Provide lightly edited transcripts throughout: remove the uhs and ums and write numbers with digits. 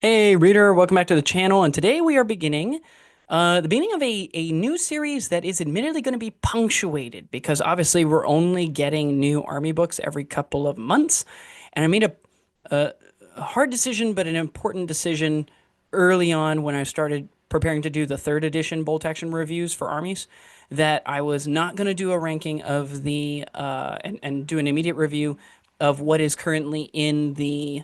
Hey reader, welcome back to the channel, and today we are beginning the beginning of a new series that is admittedly going to be punctuated because obviously we're only getting new army books every couple of months, and I made a hard decision but an important decision early on when I started preparing to do the third edition bolt action reviews for armies that I was not going to do a ranking of the and do an immediate review of what is currently in the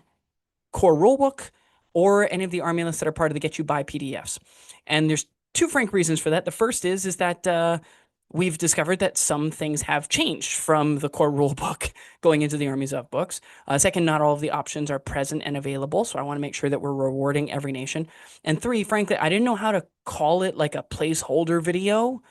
core rulebook or any of the army lists that are part of the Get You By PDFs. And there's two frank reasons for that. The first is that we've discovered that some things have changed from the core rulebook going into the Armies of books. Second, not all of the options are present and available, so I want to make sure that we're rewarding every nation. And three, frankly, I didn't know how to call it like a placeholder video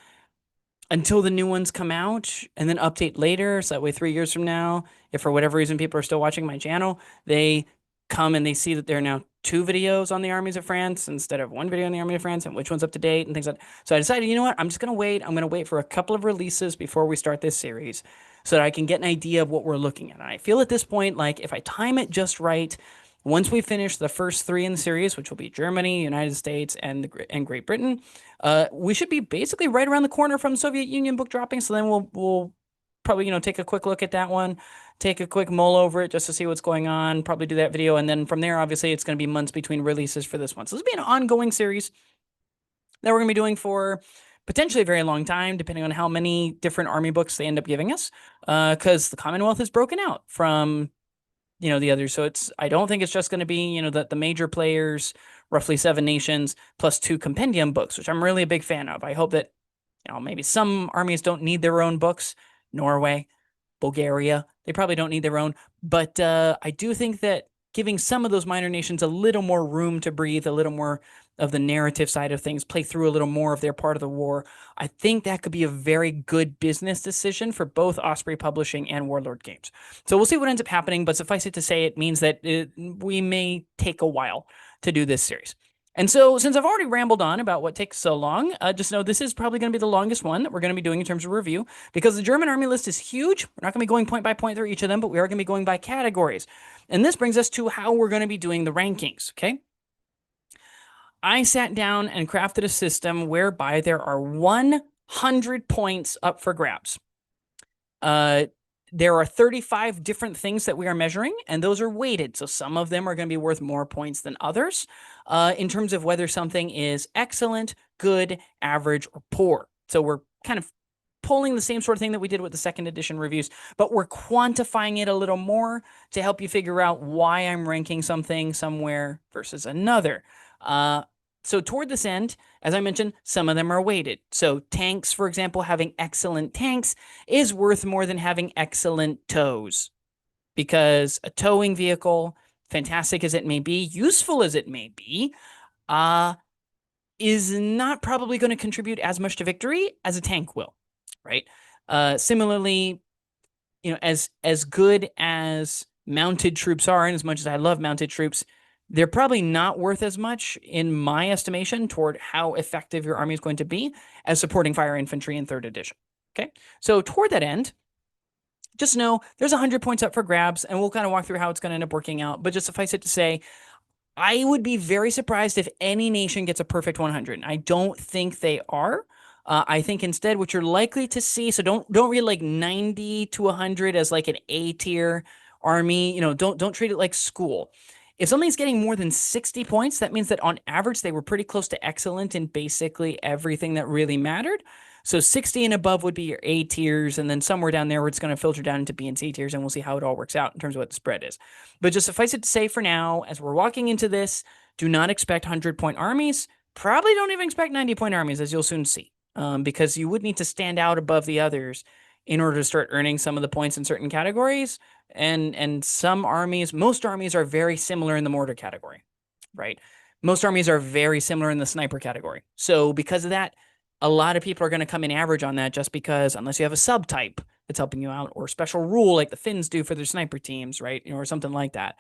until the new ones come out and then update later. So that way, 3 years from now, if for whatever reason people are still watching my channel, they come and they see that there are now two videos on the armies of France instead of one video on the army of France and which one's up to date and things like that. So I decided, you know what? I'm just going to wait. I'm going to wait for a couple of releases before we start this series so that I can get an idea of what we're looking at. And I feel at this point, like if I time it just right, once we finish the first three in the series, which will be Germany, United States, and Great Britain, we should be basically right around the corner from the Soviet Union book dropping. So then we'll probably take a quick look at that one, take a quick mull over it just to see what's going on. Probably do that video, and then from there, obviously, it's going to be months between releases for this one. So this will be an ongoing series that we're going to be doing for potentially a very long time, depending on how many different army books they end up giving us, because the Commonwealth is broken out from the others. So I don't think it's just going to be, the major players, roughly 7 nations, plus 2 compendium books, which I'm really a big fan of. I hope that, maybe some armies don't need their own books. Norway, Bulgaria, they probably don't need their own. But I do think that giving some of those minor nations a little more room to breathe, a little more of the narrative side of things, play through a little more of their part of the war, I think that could be a very good business decision for both Osprey Publishing and Warlord Games. So we'll see what ends up happening, but suffice it to say, it means that we may take a while to do this series. And so, since I've already rambled on about what takes so long, just know this is probably going to be the longest one that we're going to be doing in terms of review, because the German army list is huge. We're not going to be going point by point through each of them, but we are going to be going by categories. And this brings us to how we're going to be doing the rankings, okay? I sat down and crafted a system whereby there are 100 points up for grabs. There are 35 different things that we are measuring, and those are weighted. So some of them are going to be worth more points than others in terms of whether something is excellent, good, average, or poor. So we're kind of pulling the same sort of thing that we did with the second edition reviews, but we're quantifying it a little more to help you figure out why I'm ranking something somewhere versus another. So toward this end, as I mentioned, some of them are weighted. So tanks, for example, having excellent tanks is worth more than having excellent tows, because a towing vehicle, fantastic as it may be, useful as it may be, is not probably going to contribute as much to victory as a tank will, right? Similarly, as good as mounted troops are, and as much as I love mounted troops, they're probably not worth as much, in my estimation, toward how effective your army is going to be as supporting fire infantry in 3rd edition. Okay, so toward that end, just know there's 100 points up for grabs, and we'll kind of walk through how it's going to end up working out. But just suffice it to say, I would be very surprised if any nation gets a perfect 100. I don't think they are. I think instead what you're likely to see, so don't read like 90 to 100 as like an A tier army. Don't treat it like school. If something's getting more than 60 points, that means that on average, they were pretty close to excellent in basically everything that really mattered. So 60 and above would be your A tiers, and then somewhere down there where it's going to filter down into B and C tiers, and we'll see how it all works out in terms of what the spread is. But just suffice it to say for now, as we're walking into this, do not expect 100-point armies. Probably don't even expect 90-point armies, as you'll soon see, because you would need to stand out above the others in order to start earning some of the points in certain categories. And some armies, most armies are very similar in the mortar category, right? Most armies are very similar in the sniper category. So because of that, a lot of people are going to come in average on that, just because unless you have a subtype that's helping you out, or a special rule like the Finns do for their sniper teams, right? Or something like that.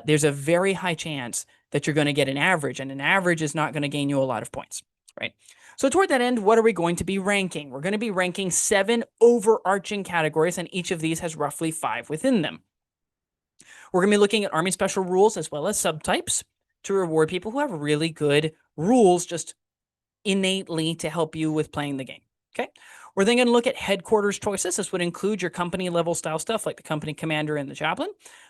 There's a very high chance that you're going to get an average, and an average is not going to gain you a lot of points, right? So toward that end, what are we going to be ranking? We're going to be ranking 7 overarching categories, and each of these has roughly 5 within them. We're going to be looking at Army special rules as well as subtypes, to reward people who have really good rules just innately to help you with playing the game. Okay. We're then going to look at headquarters choices. This would include your company level style stuff like the company commander and the chaplain.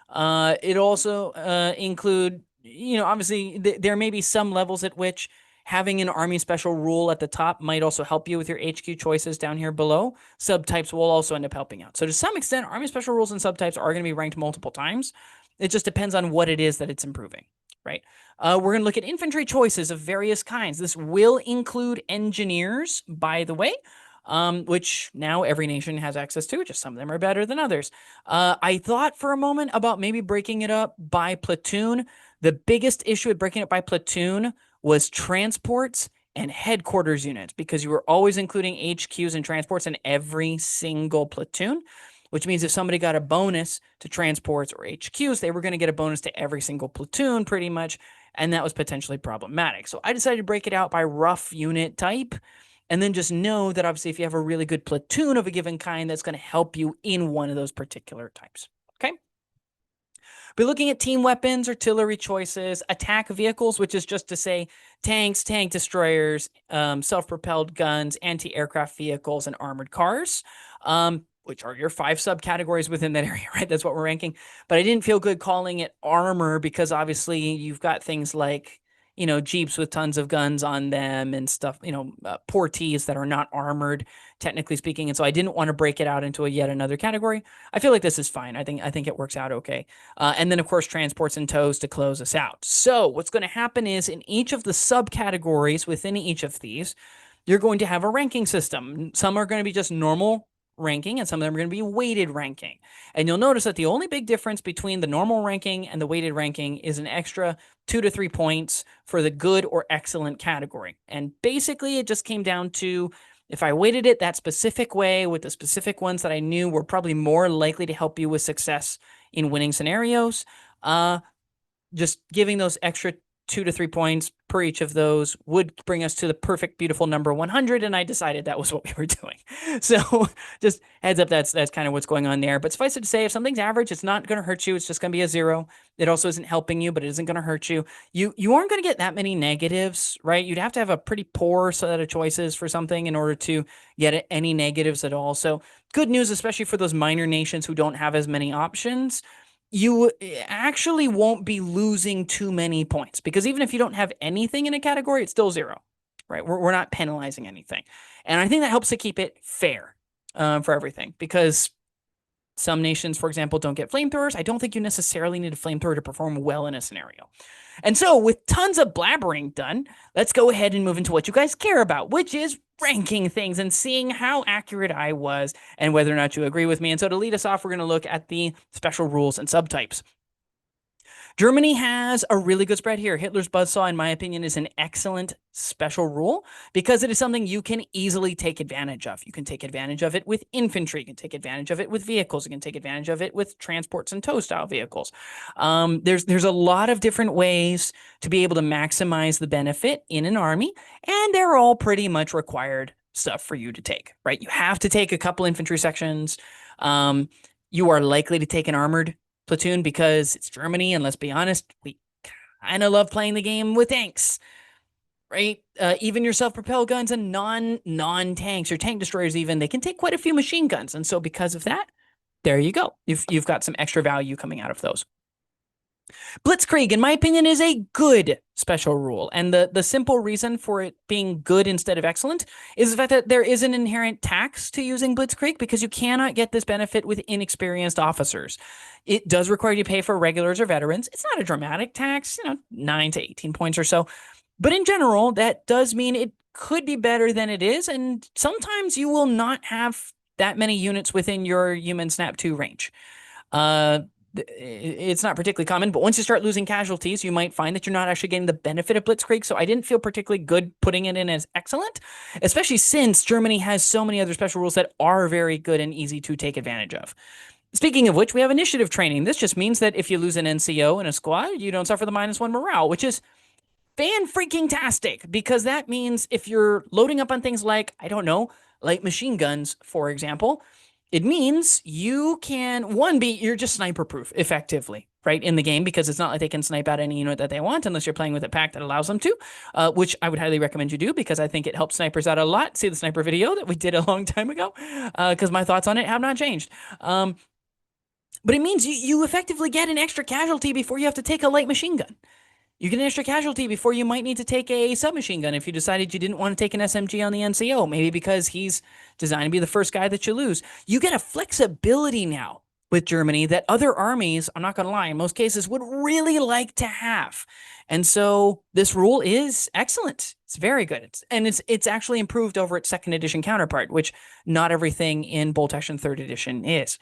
It also include, obviously there may be some levels at which having an army special rule at the top might also help you with your HQ choices down here below. Subtypes will also end up helping out. So to some extent, army special rules and subtypes are going to be ranked multiple times. It just depends on what it is that it's improving, right? We're going to look at infantry choices of various kinds. This will include engineers, by the way, which now every nation has access to. Just some of them are better than others. I thought for a moment about maybe breaking it up by platoon. The biggest issue with breaking it by platoon was transports and headquarters units, because you were always including HQs and transports in every single platoon, which means if somebody got a bonus to transports or HQs, they were going to get a bonus to every single platoon pretty much, and that was potentially problematic. So I decided to break it out by rough unit type, and then just know that obviously if you have a really good platoon of a given kind, that's going to help you in one of those particular types. Okay. Be looking at team weapons, artillery choices, attack vehicles, which is just to say tanks, tank destroyers, self-propelled guns, anti-aircraft vehicles, and armored cars, which are your 5 subcategories within that area, right? That's what we're ranking. But I didn't feel good calling it armor because obviously you've got things like, Jeeps with tons of guns on them and stuff, portees that are not armored, technically speaking. And so I didn't want to break it out into a yet another category. I feel like this is fine. I think it works out okay. And then, of course, transports and tows to close us out. So what's going to happen is in each of the subcategories within each of these, you're going to have a ranking system. Some are going to be just normal ranking, and some of them are going to be weighted ranking. And you'll notice that the only big difference between the normal ranking and the weighted ranking is an extra 2 to 3 points for the good or excellent category. And basically, it just came down to if I weighted it that specific way with the specific ones that I knew were probably more likely to help you with success in winning scenarios, just giving those extra 2 to 3 points per each of those would bring us to the perfect, beautiful number 100. And I decided that was what we were doing. So just heads up, that's kind of what's going on there. But suffice it to say, if something's average, it's not going to hurt you. It's just going to be a 0. It also isn't helping you, but it isn't going to hurt you. You aren't going to get that many negatives, right? You'd have to have a pretty poor set of choices for something in order to get any negatives at all. So good news, especially for those minor nations who don't have as many options. You actually won't be losing too many points, because even if you don't have anything in a category, it's still 0, right? We're not penalizing anything. And I think that helps to keep it fair for everything, because some nations, for example, don't get flamethrowers. I don't think you necessarily need a flamethrower to perform well in a scenario. And so with tons of blabbering done, let's go ahead and move into what you guys care about, which is ranking things and seeing how accurate I was and whether or not you agree with me. And so to lead us off, we're going to look at the special rules and subtypes. Germany has a really good spread here. Hitler's Buzzsaw, in my opinion, is an excellent special rule because it is something you can easily take advantage of. You can take advantage of it with infantry. You can take advantage of it with vehicles. You can take advantage of it with transports and tow style vehicles. There's a lot of different ways to be able to maximize the benefit in an army, and they're all pretty much required stuff for you to take, right? You have to take a couple infantry sections. You are likely to take an armored platoon because it's Germany, and let's be honest, we kind of love playing the game with tanks, right? Even your self-propelled guns and non-tanks, your tank destroyers even, they can take quite a few machine guns. And so because of that, there you go. You've got some extra value coming out of those. Blitzkrieg, in my opinion, is a good special rule. And the simple reason for it being good instead of excellent is the fact that there is an inherent tax to using Blitzkrieg because you cannot get this benefit with inexperienced officers. It does require you to pay for regulars or veterans. It's not a dramatic tax, 9 to 18 points or so. But in general, that does mean it could be better than it is. And sometimes you will not have that many units within your human snap 2 range. It's not particularly common, but once you start losing casualties, you might find that you're not actually getting the benefit of Blitzkrieg. So I didn't feel particularly good putting it in as excellent, especially since Germany has so many other special rules that are very good and easy to take advantage of. Speaking of which, we have initiative training. This just means that if you lose an NCO in a squad, you don't suffer the -1 morale, which is fan-freaking-tastic, because that means if you're loading up on things like, I don't know, light machine guns, for example, It means you can, one, you're just sniper proof effectively, right, in the game, because it's not like they can snipe out any unit that they want unless you're playing with a pack that allows them to, which I would highly recommend you do because I think it helps snipers out a lot. See the sniper video that we did a long time ago, because my thoughts on it have not changed. But it means you effectively get an extra casualty before you have to take a light machine gun. You get an extra casualty before you might need to take a submachine gun if you decided you didn't want to take an SMG on the NCO, maybe because he's designed to be the first guy that you lose. You get a flexibility now with Germany that other armies, I'm not going to lie, in most cases would really like to have. And so this rule is excellent. It's very good. It's actually improved over its second edition counterpart, which not everything in Bolt Action third edition is.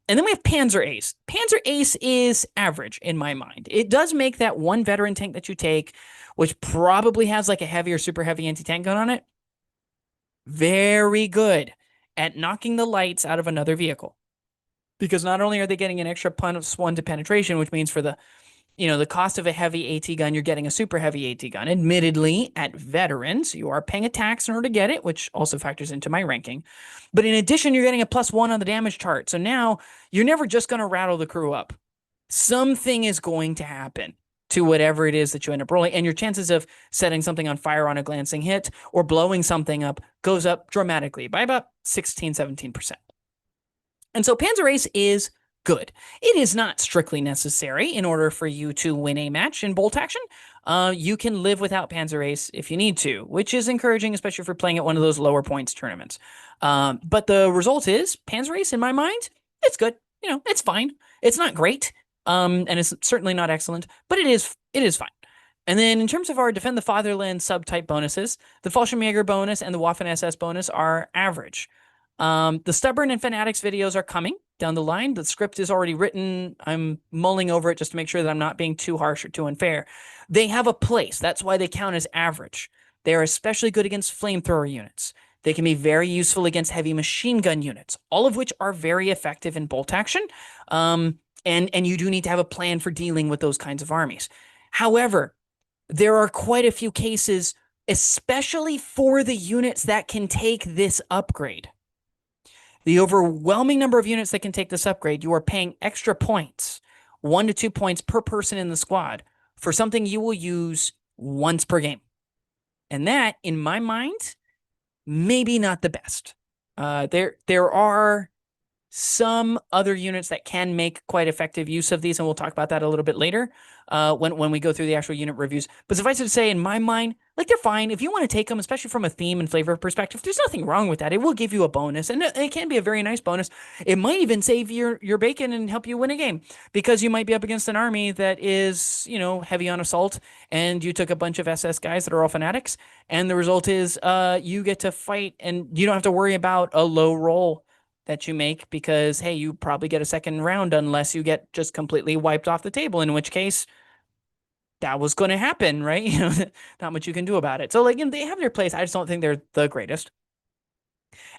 And then we have Panzer Ace. Panzer Ace is average in my mind. It does make that one veteran tank that you take, which probably has like a heavy or super heavy anti-tank gun on it, very good at knocking the lights out of another vehicle. Because not only are they getting an extra +1 to penetration, which means for the cost of a heavy AT gun, you're getting a super heavy AT gun. Admittedly, at veterans, you are paying a tax in order to get it, which also factors into my ranking. But in addition, you're getting a +1 on the damage chart. So now you're never just going to rattle the crew up. Something is going to happen to whatever it is that you end up rolling. And your chances of setting something on fire on a glancing hit or blowing something up goes up dramatically by about 16, 17%. And so Panzer Ace is good. It is not strictly necessary in order for you to win a match in Bolt Action. You can live without Panzer Ace if you need to, which is encouraging, especially if you're playing at one of those lower points tournaments. But the result is Panzer Ace, in my mind, it's good. It's fine. It's not great, and it's certainly not excellent, but it is fine. And then in terms of our Defend the Fatherland subtype bonuses, the Fallschirmjäger bonus and the Waffen-SS bonus are average. The Stubborn and Fanatics videos are coming down the line. The script is already written. I'm mulling over it just to make sure that I'm not being too harsh or too unfair. They have a place. That's why they count as average. They are especially good against flamethrower units. They can be very useful against heavy machine gun units, all of which are very effective in Bolt Action. And you do need to have a plan for dealing with those kinds of armies. However, there are quite a few cases, especially for the units that can take this upgrade. The overwhelming number of units that can take this upgrade, you are paying extra points, 1 to 2 points per person in the squad, for something you will use once per game. And that, in my mind, maybe not the best. There are some other units that can make quite effective use of these, and we'll talk about that a little bit later when we go through the actual unit reviews. But suffice it to say, in my mind, like, they're fine. If you want to take them, especially from a theme and flavor perspective, there's nothing wrong with that. It will give you a bonus, and it can be a very nice bonus. It might even save your bacon and help you win a game, because you might be up against an army that is, heavy on assault, and you took a bunch of SS guys that are all fanatics, and the result is you get to fight, and you don't have to worry about a low roll that you make, because, hey, you probably get a second round unless you get just completely wiped off the table, in which case that was going to happen, right? Not much you can do about it. So, they have their place. I just don't think they're the greatest.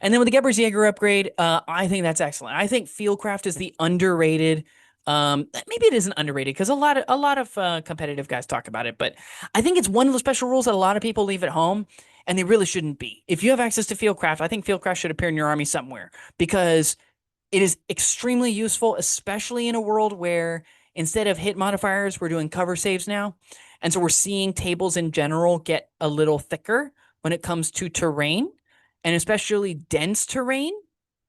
And then with the Gebersjäger upgrade, I think that's excellent. I think Fieldcraft is the underrated. Maybe it isn't underrated, because a lot of competitive guys talk about it, but I think it's one of the special rules that a lot of people leave at home, and they really shouldn't be. If you have access to Fieldcraft, I think Fieldcraft should appear in your army somewhere, because it is extremely useful, especially in a world where instead of hit modifiers, we're doing cover saves now. And so we're seeing tables in general get a little thicker when it comes to terrain, and especially dense terrain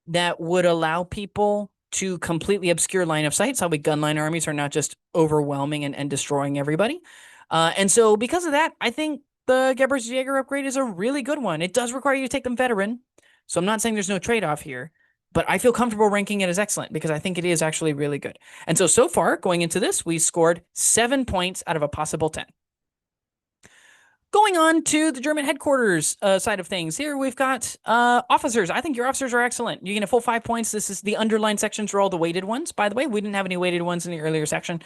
that would allow people to completely obscure line of sight. So gunline armies are not just overwhelming and destroying everybody. And so because of that, I think the Gebersjäger upgrade is a really good one. It does require you to take them veteran, so I'm not saying there's no trade-off here, but I feel comfortable ranking it as excellent because I think it is actually really good. And so far, going into this, we scored 7 points out of a possible 10. Going on to the German headquarters side of things, here we've got officers. I think your officers are excellent. You get a full 5 points. This is the underlined sections are all the weighted ones. By the way, we didn't have any weighted ones in the earlier section,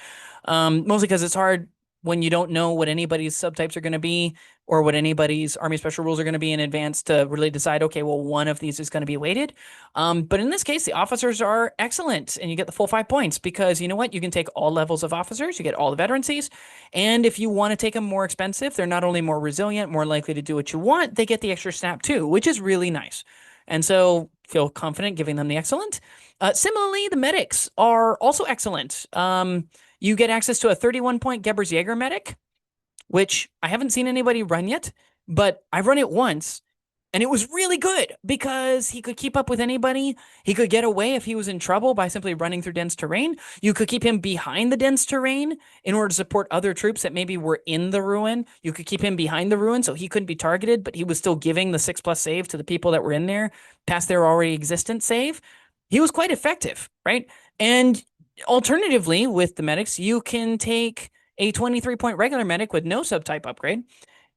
mostly because it's hard when you don't know what anybody's subtypes are going to be or what anybody's army special rules are going to be in advance to really decide, okay, well, one of these is going to be weighted. But in this case, the officers are excellent, and you get the full 5 points because, you know what, you can take all levels of officers, you get all the veterancies, and if you want to take them more expensive, they're not only more resilient, more likely to do what you want, they get the extra snap too, which is really nice. And so feel confident giving them the excellent. Similarly, the medics are also excellent. You get access to a 31-point Gebersjäger medic, which I haven't seen anybody run yet, but I've run it once. And it was really good because he could keep up with anybody. He could get away if he was in trouble by simply running through dense terrain. You could keep him behind the dense terrain in order to support other troops that maybe were in the ruin. You could keep him behind the ruin so he couldn't be targeted, but he was still giving the 6+ save to the people that were in there past their already existent save. He was quite effective, right? And alternatively, with the medics, you can take a 23-point regular medic with no subtype upgrade,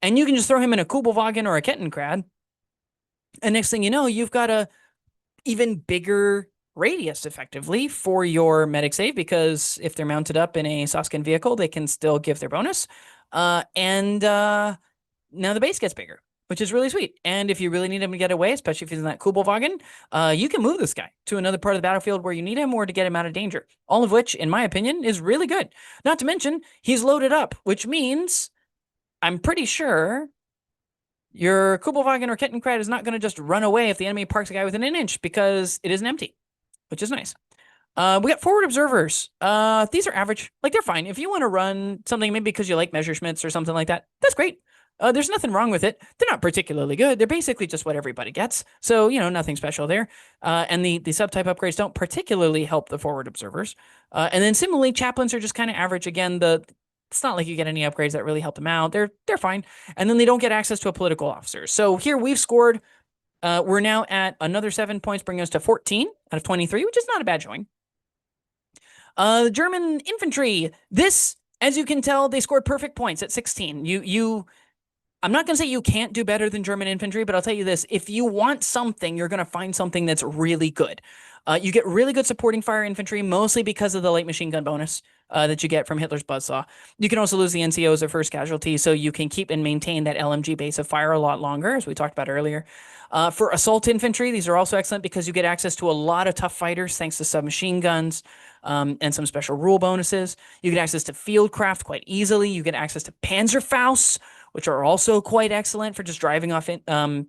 and you can just throw him in a Kubelwagen or a Kettenkrad. And next thing you know, you've got a even bigger radius effectively for your medic save, because if they're mounted up in a Saskin vehicle, they can still give their bonus. And now the base gets bigger, which is really sweet. And if you really need him to get away, especially if he's in that Kubelwagen, you can move this guy to another part of the battlefield where you need him, or to get him out of danger. All of which, in my opinion, is really good. Not to mention, he's loaded up, which means I'm pretty sure your Kubelwagen or Kettenkrad is not going to just run away if the enemy parks a guy within an inch, because it isn't empty, which is nice. We got forward observers. These are average. Like, they're fine. If you want to run something, maybe because you like Messerschmitts or something like that, that's great. There's nothing wrong with it. They're not particularly good. They're basically just what everybody gets. So, nothing special there. And the subtype upgrades don't particularly help the forward observers. And then similarly, chaplains are just kind of average. Again, it's not like you get any upgrades that really help them out. They're fine. And then they don't get access to a political officer. So here we've scored, we're now at another 7 points, bringing us to 14 out of 23, which is not a bad showing. The German infantry, this, as you can tell, they scored perfect points at 16. I'm not going to say you can't do better than German infantry, but I'll tell you this. If you want something, you're going to find something that's really good. You get really good supporting fire infantry, mostly because of the light machine gun bonus that you get from Hitler's Buzzsaw. You can also lose the NCOs at first casualty, so you can keep and maintain that LMG base of fire a lot longer, as we talked about earlier. For assault infantry, these are also excellent because you get access to a lot of tough fighters thanks to submachine guns and some special rule bonuses. You get access to fieldcraft quite easily. You get access to Panzerfaust, which are also quite excellent for just driving off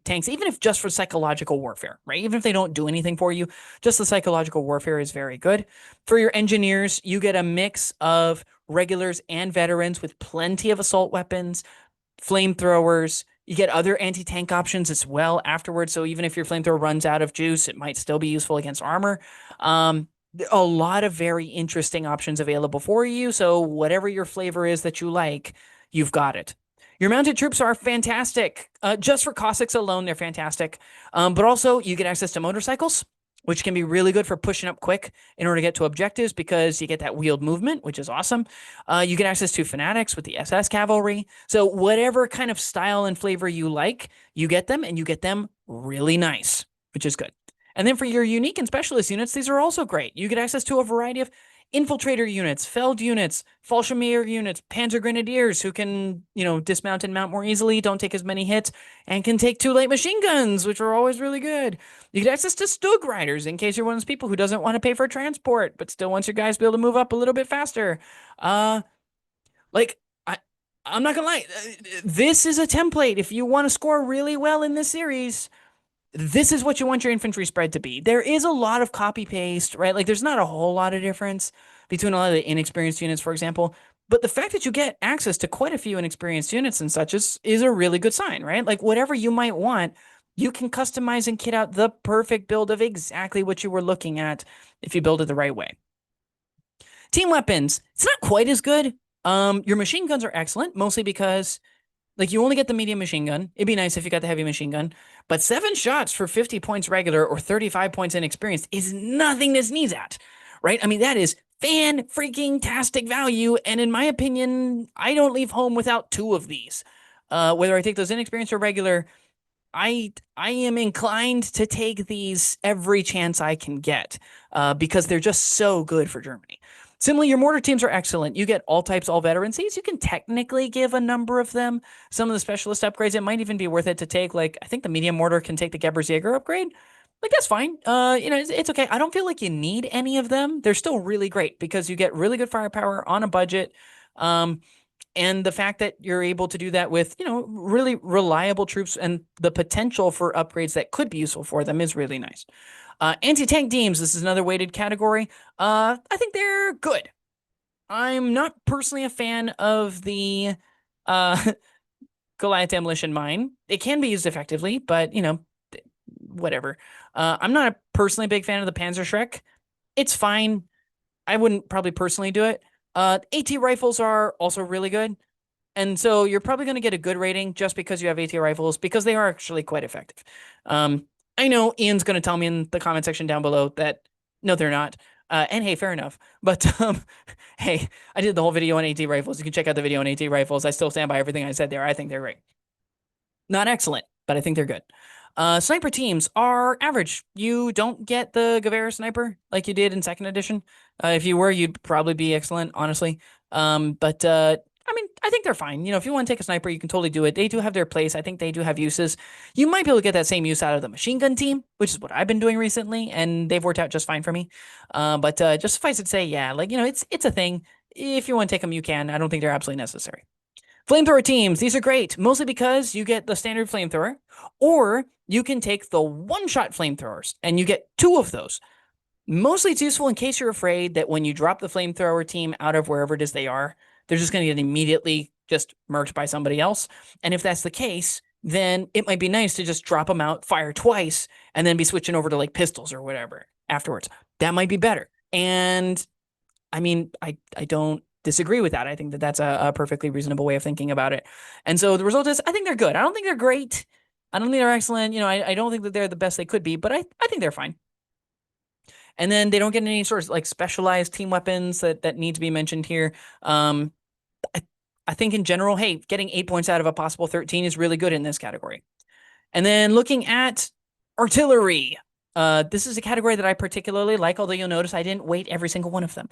tanks, even if just for psychological warfare, right? Even if they don't do anything for you, just the psychological warfare is very good. For your engineers, you get a mix of regulars and veterans with plenty of assault weapons, flamethrowers. You get other anti-tank options as well afterwards. So even if your flamethrower runs out of juice, it might still be useful against armor. A lot of very interesting options available for you. So whatever your flavor is that you like, you've got it. Your mounted troops are fantastic. Just for Cossacks alone, they're fantastic. But also, you get access to motorcycles, which can be really good for pushing up quick in order to get to objectives, because you get that wheeled movement, which is awesome. You get access to fanatics with the SS cavalry. So whatever kind of style and flavor you like, you get them, and you get them really nice, which is good. And then for your unique and specialist units, these are also great. You get access to a variety of infiltrator units, Feld units, Fallschirmjäger units, Panzer Grenadiers who can, dismount and mount more easily, don't take as many hits, and can take 2 light machine guns, which are always really good. You get access to Stug Riders in case you're one of those people who doesn't want to pay for transport, but still wants your guys to be able to move up a little bit faster. I'm not gonna lie, this is a template. If you want to score really well in this series, this is what you want your infantry spread to be. There is a lot of copy paste, right? Like, there's not a whole lot of difference between a lot of the inexperienced units, for example. But the fact that you get access to quite a few inexperienced units and such is a really good sign, right? Like, whatever you might want, you can customize and kit out the perfect build of exactly what you were looking at if you build it the right way. Team weapons, it's not quite as good. Your machine guns are excellent, mostly because, like, you only get the medium machine gun. It'd be nice if you got the heavy machine gun. But 7 shots for 50 points regular or 35 points inexperienced is nothing to sneeze at, right? I mean, that is fan-freaking-tastic value. And in my opinion, I don't leave home without 2 of these. Whether I take those inexperienced or regular, I am inclined to take these every chance I can get because they're just so good for Germany. Similarly, your mortar teams are excellent. You get all types, all veterancies. You can technically give a number of them some of the specialist upgrades. It might even be worth it to take, like, I think the medium mortar can take the Gebersjäger upgrade. Like, that's fine. It's okay. I don't feel like you need any of them. They're still really great because you get really good firepower on a budget. And the fact that you're able to do that with, really reliable troops and the potential for upgrades that could be useful for them is really nice. Anti-tank teams, this is another weighted category. I think they're good. I'm not personally a fan of the uh, Goliath Demolition Mine. It can be used effectively, but, whatever. I'm not a personally big fan of the Panzer Shrek. It's fine. I wouldn't probably personally do it. AT rifles are also really good. And so you're probably going to get a good rating just because you have AT rifles, because they are actually quite effective. I know Ian's going to tell me in the comment section down below that no, they're not. And hey, fair enough. But hey, I did the whole video on AT rifles. You can check out the video on AT rifles. I still stand by everything I said there. I think they're great. Not excellent, but I think they're good. Sniper teams are average. You don't get the Guevara sniper like you did in second edition. If you were, you'd probably be excellent, honestly. But I mean, I think they're fine. If you want to take a sniper, you can totally do it. They do have their place. I think they do have uses. You might be able to get that same use out of the machine gun team, which is what I've been doing recently, and they've worked out just fine for me. But just suffice it to say, yeah, it's a thing. If you want to take them, you can. I don't think they're absolutely necessary. Flamethrower teams, these are great, mostly because you get the standard flamethrower, or you can take the one-shot flamethrowers, and you get 2 of those. Mostly it's useful in case you're afraid that when you drop the flamethrower team out of wherever it is they are, they're just going to get immediately just murked by somebody else. And if that's the case, then it might be nice to just drop them out, fire twice, and then be switching over to like pistols or whatever afterwards. That might be better. And I mean, I don't disagree with that. I think that that's a perfectly reasonable way of thinking about it. And so the result is, I think they're good. I don't think they're great. I don't think they're excellent. I don't think that they're the best they could be, but I think they're fine. And then they don't get any sort of like specialized team weapons that need to be mentioned here. I think in general, hey, getting 8 points out of a possible 13 is really good in this category. And then looking at artillery, this is a category that I particularly like, although you'll notice I didn't weight every single one of them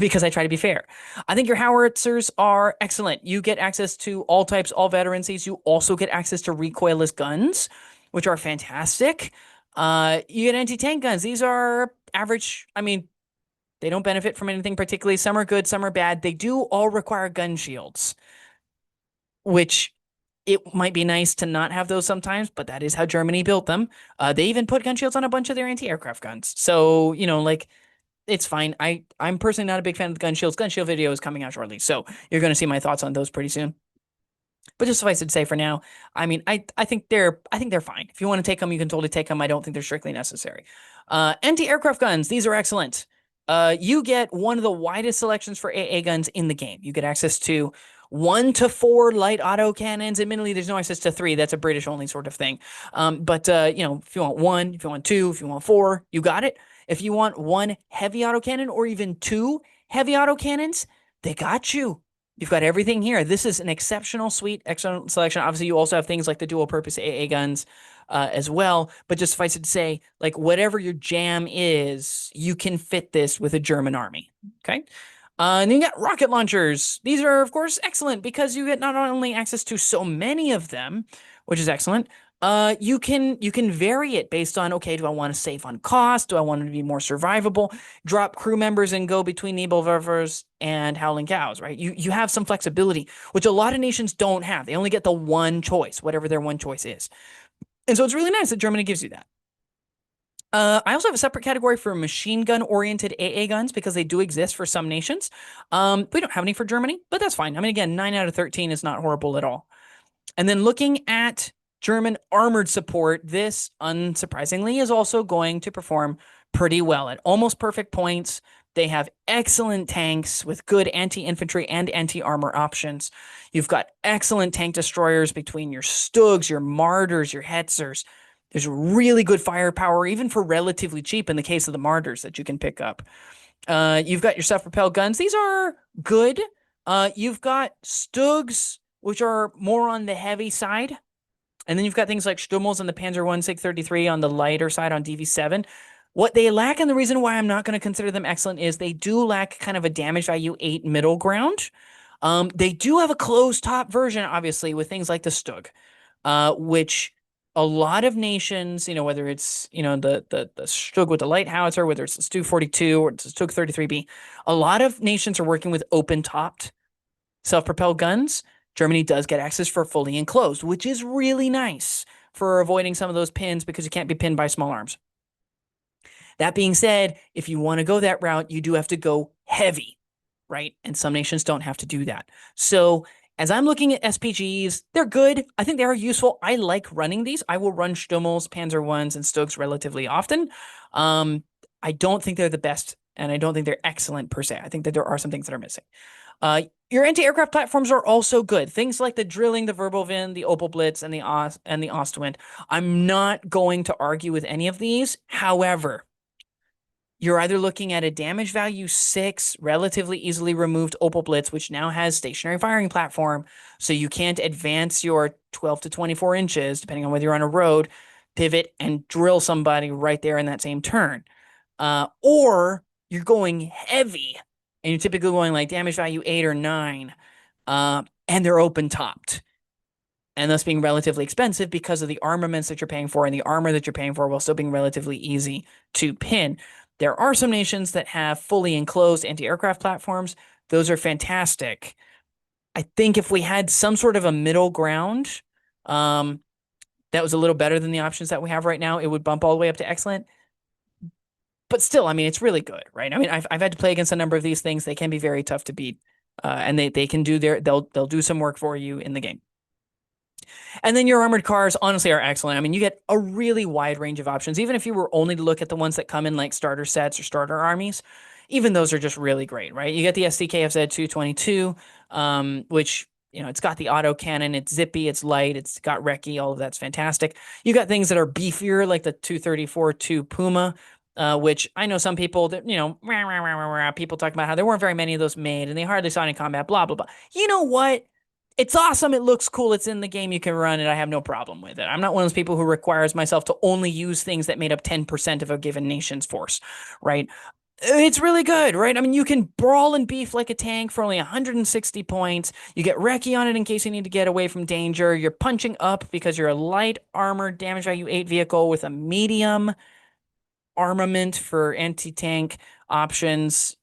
because I try to be fair. I think your howitzers are excellent. You get access to all types, all veterancies. You also get access to recoilless guns, which are fantastic. You get anti-tank guns. These are average. I mean, they don't benefit from anything particularly. Some are good, some are bad. They do all require gun shields, which it might be nice to not have those sometimes, but that is how Germany built them. They even put gun shields on a bunch of their anti-aircraft guns. So, like, it's fine. I'm personally not a big fan of the gun shields. Gun shield video is coming out shortly, so you're going to see my thoughts on those pretty soon. But just suffice it to say for now, I mean, I think they're fine. If you want to take them, you can totally take them. I don't think they're strictly necessary. Anti-aircraft guns, these are excellent. You get one of the widest selections for AA guns in the game. You get access to 1 to 4 light auto cannons. Admittedly, there's no access to 3. That's a British only sort of thing. But if you want 1, if you want 2, if you want 4, you got it. If you want 1 heavy autocannon or even 2 heavy autocannons, they got you. You've got everything here. This is an exceptional suite, excellent selection. Obviously, you also have things like the dual-purpose AA guns as well. But just suffice it to say, like, whatever your jam is, you can fit this with a German army. Okay? And then you got rocket launchers. These are, of course, excellent because you get not only access to so many of them, which is excellent, you can vary it based on, okay, do I want to save on cost? Do I want it to be more survivable? Drop crew members and go between Nebelwerfers and Howling Cows, right? You have some flexibility, which a lot of nations don't have. They only get the one choice, whatever their one choice is. And so it's really nice that Germany gives you that. I also have a separate category for machine gun-oriented AA guns because they do exist for some nations. We don't have any for Germany, but that's fine. I mean, again, 9 out of 13 is not horrible at all. And then looking at German armored support, this, unsurprisingly, is also going to perform pretty well at almost perfect points. They have excellent tanks with good anti-infantry and anti-armor options. You've got excellent tank destroyers between your Stugs, your Martyrs, your Hetzers. There's really good firepower, even for relatively cheap in the case of the Martyrs that you can pick up. You've got your self-propelled guns. These are good. You've got Stugs, which are more on the heavy side. And then you've got things like Stummels and the Panzer I SIG 33 on the lighter side on DV7. What they lack, and the reason why I'm not going to consider them excellent, is they do lack kind of a damage value 8 middle ground. They do have a closed top version, obviously, with things like the Stug, which a lot of nations, whether it's, the Stug with the light howitzer, whether it's the Stug 42 or it's the Stug 33B, a lot of nations are working with open topped Self-propelled guns, Germany does get access for fully enclosed, which is really nice for avoiding some of those pins because you can't be pinned by small arms. That being said, if you want to go that route, you do have to go heavy, right? And some nations don't have to do that. So as I'm looking at SPGs, they're good. I think they are useful. I like running these. I will run Stummels, Panzer Ones, and Stokes relatively often. I don't think they're the best, and I don't think they're excellent per se. I think that there are some things that are missing. Your anti-aircraft platforms are also good. Things like the Drilling, the Verbovin, the Opel Blitz, and the Ostwind. I'm not going to argue with any of these. However, you're either looking at a damage value 6, relatively easily removed Opel Blitz, which now has stationary firing platform, so you can't advance your 12 to 24 inches, depending on whether you're on a road, pivot, and drill somebody right there in that same turn. Or you're going heavy, and you're typically going like damage value 8 or 9, and they're open-topped, and thus being relatively expensive because of the armaments that you're paying for and the armor that you're paying for while still being relatively easy to pin. There are some nations that have fully enclosed anti-aircraft platforms. Those are fantastic. I think if we had some sort of a middle ground that was a little better than the options that we have right now, it would bump all the way up to excellent. But still, I mean, it's really good, right? I mean, I've had to play against a number of these things. They can be very tough to beat, and they can do they'll do some work for you in the game. And then your armored cars, honestly, are excellent. I mean, you get a really wide range of options. Even if you were only to look at the ones that come in like starter sets or starter armies, even those are just really great, right? You get the SDKFZ 222, which, you know, it's got the auto cannon, it's zippy, it's light, it's got recce, all of that's fantastic. You got things that are beefier, like the 234-2 Puma, which I know some people that, you know, people talk about how there weren't very many of those made and they hardly saw any combat, blah, blah, blah. You know what? It's awesome. It looks cool. It's in the game. You can run it. I have no problem with it. I'm not one of those people who requires myself to only use things that made up 10% of a given nation's force, right? It's really good, right? I mean, you can brawl and beef like a tank for only 160 points. You get recce on it in case you need to get away from danger. You're punching up because you're a light armored damage value 8 vehicle with a medium armament for anti-tank options.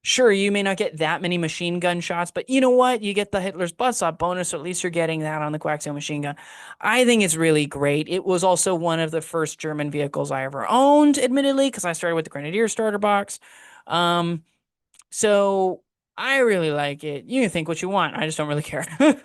Sure, you may not get that many machine gun shots, but you know what? You get the Hitler's Buzzsaw bonus, so at least you're getting that on the coaxial machine gun. I think it's really great. It was also one of the first German vehicles I ever owned, admittedly, because I started with the Grenadier starter box. So I really like it. You can think what you want. I just don't really care. And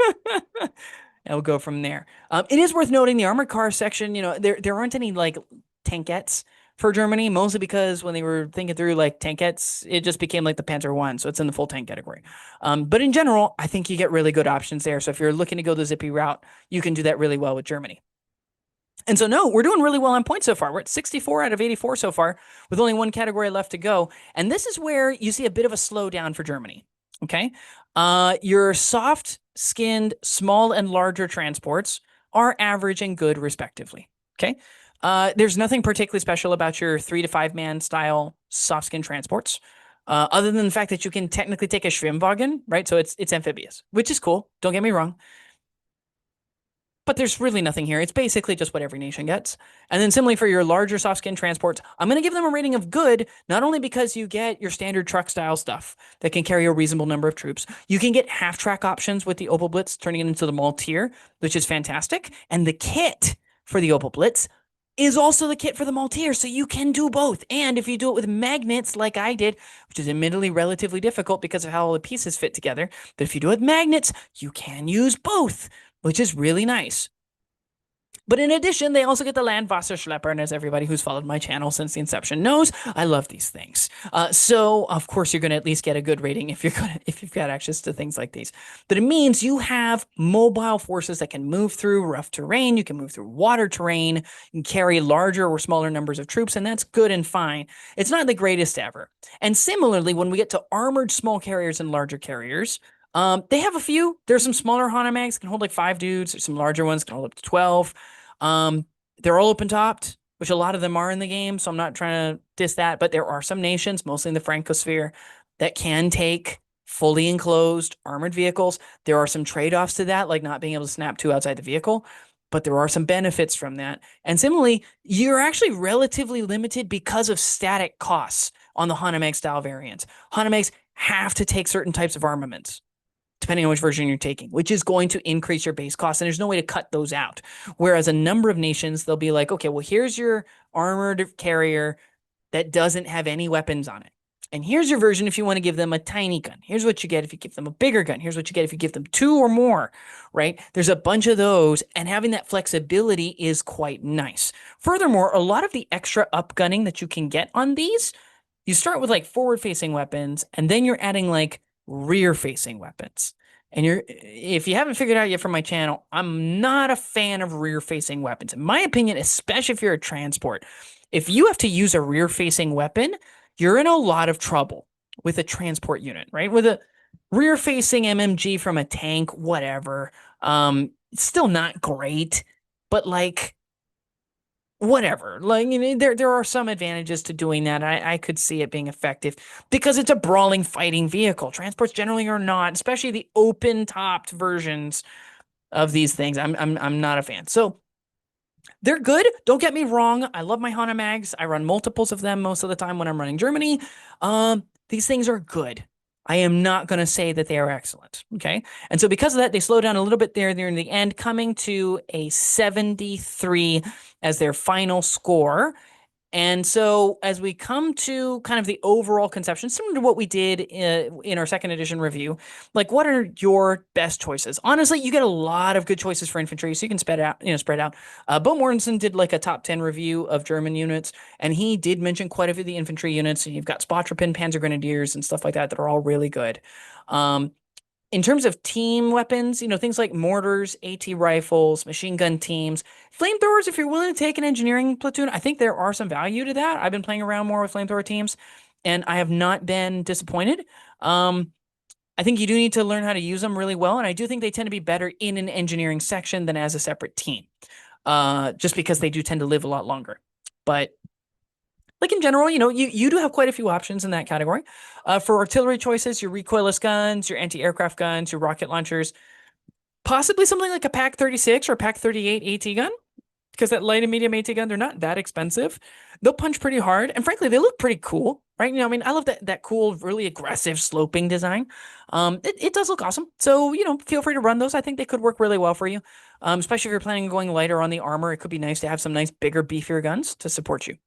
we'll go from there. It is worth noting the armored car section, you know, there aren't any like tankettes for Germany, mostly because when they were thinking through like tankettes, it just became like the Panzer One, so it's in the full tank category. But in general, I think you get really good options there. So if you're looking to go the zippy route, you can do that really well with Germany. And so, no, we're doing really well on points so far. We're at 64 out of 84 so far, with only one category left to go. And this is where you see a bit of a slowdown for Germany. Okay, your soft-skinned, small and larger transports are average and good, respectively. Okay. There's nothing particularly special about your 3 to 5 man style soft skin transports, other than the fact that you can technically take a Schwimmwagen, right? So it's amphibious, which is cool. Don't get me wrong. But there's really nothing here. It's basically just what every nation gets. And then similarly for your larger soft skin transports, I'm going to give them a rating of good, not only because you get your standard truck style stuff that can carry a reasonable number of troops. You can get half track options with the Opel Blitz, turning it into the Maltier, which is fantastic. And the kit for the Opel Blitz is also the kit for the Maltier, so you can do both. And if you do it with magnets like I did, which is admittedly relatively difficult because of how all the pieces fit together, but if you do it with magnets, you can use both, which is really nice. But in addition, they also get the Landwasserschlepper, and as everybody who's followed my channel since the inception knows, I love these things. So of course you're going to at least get a good rating if you've got access to things like these. But it means you have mobile forces that can move through rough terrain, you can move through water terrain, you can carry larger or smaller numbers of troops, and that's good and fine. It's not the greatest ever. And similarly, when we get to armored small carriers and larger carriers, they have a few. There's some smaller Hanemags can hold like 5 dudes. There's some larger ones can hold up to 12. They're all open topped, which a lot of them are in the game. So I'm not trying to diss that, but there are some nations, mostly in the Francosphere, that can take fully enclosed armored vehicles. There are some trade-offs to that, like not being able to snap 2 outside the vehicle, but there are some benefits from that. And similarly, you're actually relatively limited because of static costs on the Hanemag style variants. Hanemags have to take certain types of armaments depending on which version you're taking, which is going to increase your base cost. And there's no way to cut those out. Whereas a number of nations, they'll be like, okay, well, here's your armored carrier that doesn't have any weapons on it. And here's your version if you want to give them a tiny gun. Here's what you get if you give them a bigger gun. Here's what you get if you give them 2 or more, right? There's a bunch of those, and having that flexibility is quite nice. Furthermore, a lot of the extra upgunning that you can get on these, you start with like forward-facing weapons, and then you're adding like rear-facing weapons. And if you haven't figured out yet from my channel, I'm not a fan of rear-facing weapons. In my opinion, especially if you're a transport, if you have to use a rear-facing weapon, you're in a lot of trouble with a transport unit, right? With a rear-facing MMG from a tank, whatever. It's still not great, but like, whatever. Like, you know, there are some advantages to doing that. I could see it being effective because it's a brawling fighting vehicle. Transports generally are not, especially the open-topped versions of these things. I'm not a fan. So they're good. Don't get me wrong. I love my Hana mags. I run multiples of them most of the time when I'm running Germany. These things are good. I am not going to say that they are excellent. Okay. And so because of that, they slow down a little bit there in the end, coming to a 73 as their final score. And so as we come to kind of the overall conception, similar to what we did in our second edition review, like what are your best choices? Honestly, you get a lot of good choices for infantry, so you can spread out. Bo Mortensen did like a top 10 review of German units, and he did mention quite a few of the infantry units. And you've got Spotropen, Panzer Grenadiers, and stuff like that are all really good. In terms of team weapons, things like mortars, AT rifles, machine gun teams, flamethrowers, if you're willing to take an engineering platoon, I think there are some value to that. I've been playing around more with flamethrower teams, and I have not been disappointed. I think you do need to learn how to use them really well, and I do think they tend to be better in an engineering section than as a separate team, just because they do tend to live a lot longer. But like in general, you do have quite a few options in that category. For artillery choices, your recoilless guns, your anti-aircraft guns, your rocket launchers, possibly something like a PaK 36 or PaK 38 AT gun, because that light and medium AT gun, they're not that expensive. They'll punch pretty hard, and frankly, they look pretty cool, right? I love that cool, really aggressive sloping design. It does look awesome. So, feel free to run those. I think they could work really well for you, especially if you're planning on going lighter on the armor. It could be nice to have some nice, bigger, beefier guns to support you.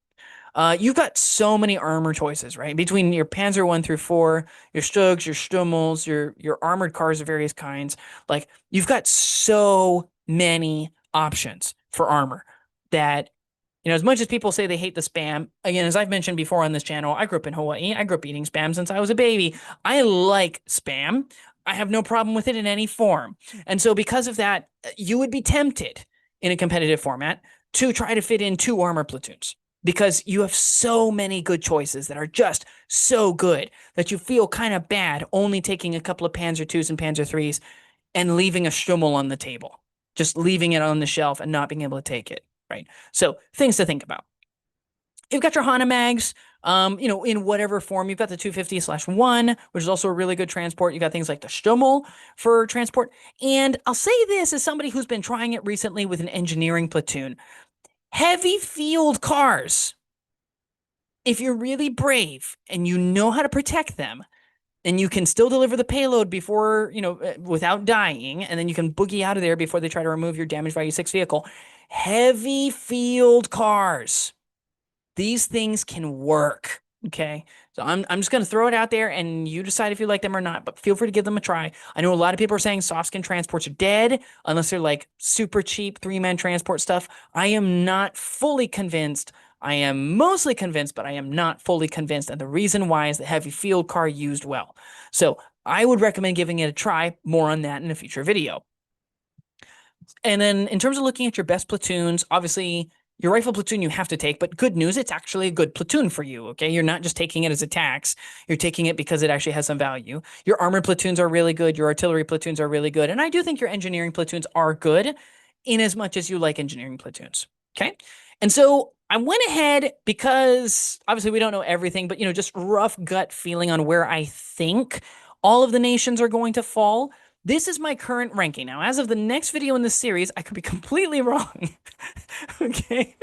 You've got so many armor choices, right? Between your Panzer 1 through 4, your Stugs, your Stummels, your armored cars of various kinds. Like, you've got so many options for armor that, as much as people say they hate the spam, again, as I've mentioned before on this channel, I grew up in Hawaii. I grew up eating spam since I was a baby. I like spam. I have no problem with it in any form. And so because of that, you would be tempted in a competitive format to try to fit in 2 armor platoons, because you have so many good choices that are just so good that you feel kind of bad only taking a couple of Panzer 2s and Panzer 3s and leaving a Stummel on the table, just leaving it on the shelf and not being able to take it, right? So things to think about. You've got your Hana mags, in whatever form. You've got the 250/1, which is also a really good transport. You've got things like the Stummel for transport. And I'll say this as somebody who's been trying it recently with an engineering platoon. Heavy field cars, if you're really brave and you know how to protect them, and you can still deliver the payload before, without dying, and then you can boogie out of there before they try to remove your damage value 6 vehicle. Heavy field cars, these things can work, okay? So I'm just going to throw it out there, and you decide if you like them or not, but feel free to give them a try. I know a lot of people are saying soft skin transports are dead, unless they're like super cheap 3-man transport stuff. I am not fully convinced. I am mostly convinced, but I am not fully convinced, and the reason why is the heavy field car used well. So I would recommend giving it a try. More on that in a future video. And then in terms of looking at your best platoons, obviously your rifle platoon you have to take, but good news, it's actually a good platoon for you, okay? You're not just taking it as a tax. You're taking it because it actually has some value. Your armored platoons are really good. Your artillery platoons are really good. And I do think your engineering platoons are good in as much as you like engineering platoons, okay? And so I went ahead because obviously we don't know everything, but, just rough gut feeling on where I think all of the nations are going to fall. This is my current ranking. Now, as of the next video in this series, I could be completely wrong. Okay.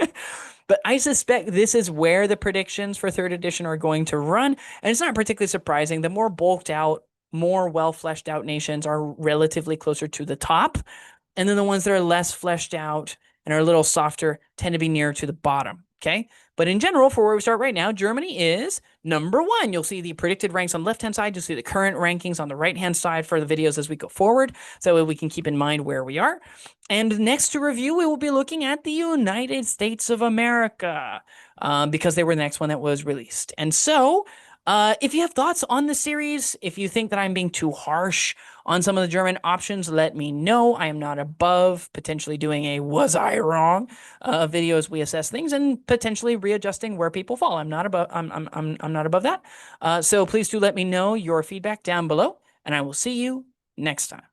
But I suspect this is where the predictions for 3rd edition are going to run. And it's not particularly surprising. The more bulked out, more well fleshed out nations are relatively closer to the top. And then the ones that are less fleshed out and are a little softer tend to be nearer to the bottom. Okay. But in general, for where we start right now, Germany is number one. You'll see the predicted ranks on the left-hand side. You'll see the current rankings on the right-hand side for the videos as we go forward. So we can keep in mind where we are. And next to review, we will be looking at the United States of America because they were the next one that was released. And so if you have thoughts on the series, if you think that I'm being too harsh on some of the German options, let me know. I am not above potentially doing a "was I wrong" video as we assess things and potentially readjusting where people fall. I'm not above. I'm not above that. So please do let me know your feedback down below, and I will see you next time.